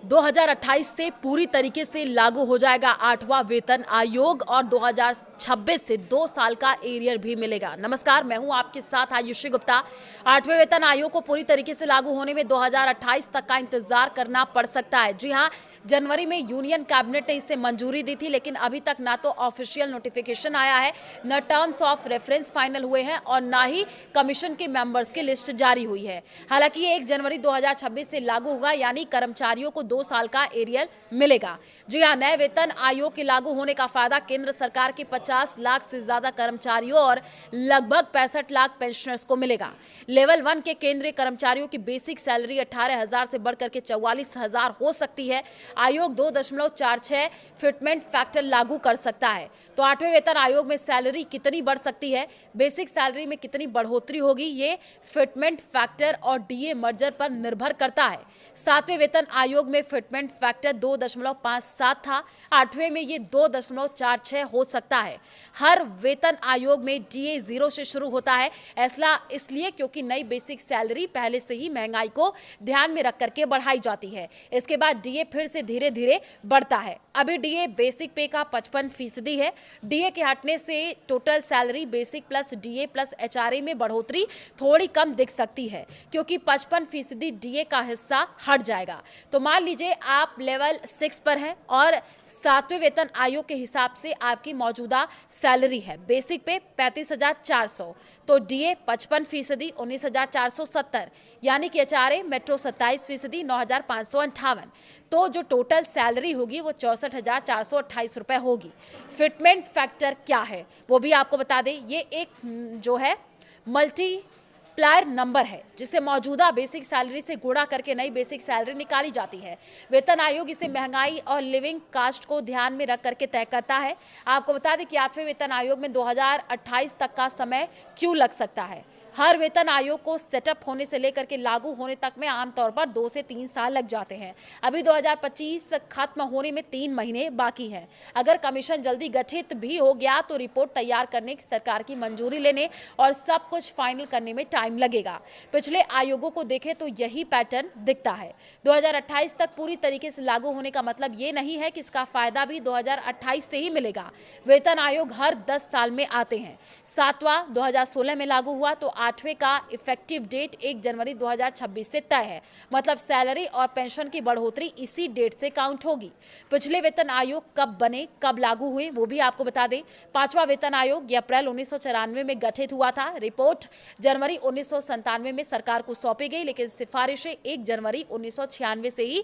2028 से पूरी तरीके से लागू हो जाएगा 8वां वेतन आयोग और 2026 से 2 साल का एरियर भी मिलेगा। नमस्कार, मैं हूं आपके साथ आयुषी गुप्ता। 8वें वेतन आयोग को पूरी तरीके से लागू होने में 2028 तक का इंतजार करना पड़ सकता है। जी हां, जनवरी में यूनियन कैबिनेट ने इसे मंजूरी दी थी, लेकिन अभी तक ना तो ऑफिशियल नोटिफिकेशन आया है, न टर्म्स ऑफ रेफरेंस फाइनल हुए हैं और ना ही कमीशन के मेंबर्स की लिस्ट जारी हुई है। हालांकि ये 1 जनवरी 2026 से लागू होगा, यानी कर्मचारियों को 2 साल का एरियर मिलेगा। जी हां, नए वेतन आयोग के लागू होने का फायदा केंद्र सरकार के 50 लाख से ज्यादा कर्मचारियों और लगभग 65 लाख पेंशनर्स को मिलेगा। लेवल 1 के केंद्रीय कर्मचारियों की बेसिक सैलरी 18,000 से बढ़कर के 44,000 हो सकती है। आयोग 2.46 फिटमेंट फैक्टर लागू कर सकता है। तो 8वें वेतन आयोग में सैलरी कितनी बढ़ सकती है, बेसिक सैलरी में कितनी बढ़ोतरी होगी, ये फिटमेंट फैक्टर और डीए मर्जर पर निर्भर करता है। 7वें वेतन आयोग में फिटमेंट फैक्टर 2.57 था, 8वें में ये 2.46 हो सकता है। हर वेतन आयोग में डीए 0 से शुरू होता है। ऐसा इसलिए क्योंकि नई बेसिक सैलरी पहले से ही महंगाई को ध्यान में रख करके बढ़ाई जाती है। इसके बाद डीए फिर से धीरे धीरे बढ़ता है। अभी डीए बेसिक पे का 55% है। डीए के हटने से total salary basic plus DA plus HRA में बढ़ोतरी थोड़ी कम दिख सकती है, क्योंकि 55% डीए का हिस्सा हट जाएगा। तो मान लीजिए आप लेवल 6 पर हैं और 7वें वेतन आयोग के हिसाब से आपकी मौजूदा सैलरी है बेसिक पे 35,400, तो डीए 55% 19,470, यानी कि एचआरए मेट्रो 27% 9,558। तो जो टोटल सैलरी होगी वो 64,428 रुपए होगी। फिटमेंट फैक्टर क्या है वो भी आपको बता दें। ये एक जो है मल्टीप्लायर नंबर है, जिसे मौजूदा बेसिक सैलरी से गुणा करके नई बेसिक सैलरी निकाली जाती है। वेतन आयोग इसे महंगाई और लिविंग कास्ट को ध्यान में रख करके तय करता है। आपको बता दें कि 8वें वेतन आयोग में 2028 तक का समय क्यों लग सकता है। हर वेतन आयोग को सेटअप होने से लेकर के लागू होने तक में आमतौर पर 2 से 3 साल लग जाते हैं। अभी 2025 खत्म होने में 3 महीने बाकी हैं। अगर कमीशन जल्दी गठित भी हो गया तो रिपोर्ट तैयार करने की सरकार की मंजूरी लेने और सब कुछ फाइनल करने में टाइम लगेगा। पिछले आयोगों को देखें तो यही पैटर्न दिखता है। 2028 तक पूरी तरीके से लागू होने का मतलब ये नहीं है कि इसका फायदा भी 2028 से ही मिलेगा। वेतन आयोग हर 10 साल में आते हैं। 7वां 2016 में लागू हुआ तो 8वें का इफेक्टिव डेट 1 जनवरी 2026 से तय है। मतलब सैलरी और पेंशन की बढ़ोतरी इसी डेट से काउंट होगी। पिछले वेतन आयोग कब बने, कब लागू हुए, वो भी आपको बता दें। 5वां वेतन आयोग ये अप्रैल 1994 में गठित हुआ था। रिपोर्ट जनवरी 1997 में सरकार को सौंपी गई, लेकिन सिफारिशें 1 जनवरी 1996 से ही